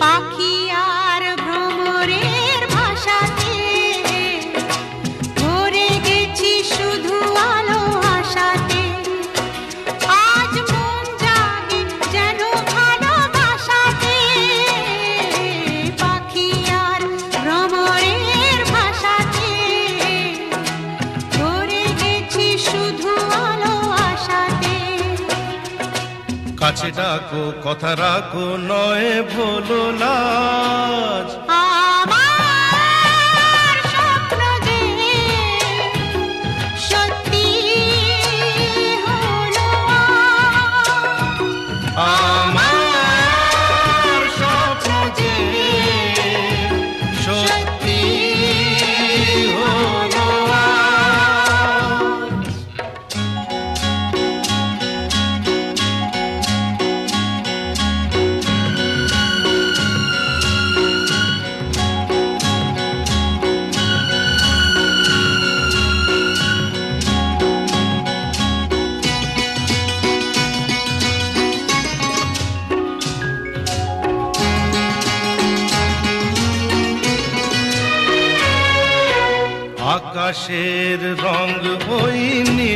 পাখি আর ভ্রমরের ভাষাতে ভরে গেছি শুধু আলো আশাতে। আজ মন জাগে যেন ভালোবাসাতে, পাখি আর ভ্রমরের ভাষাতে ভরে গেছি শুধু আলো আশাতে। কাছে ডাকো কথা রাখো নয় ভোলো লাজ, আমার স্বপ্ন যে সত্যি হলো আমার স্বপ্ন যে সত্যি হলো আজ। আকাশের রং ওই নীল।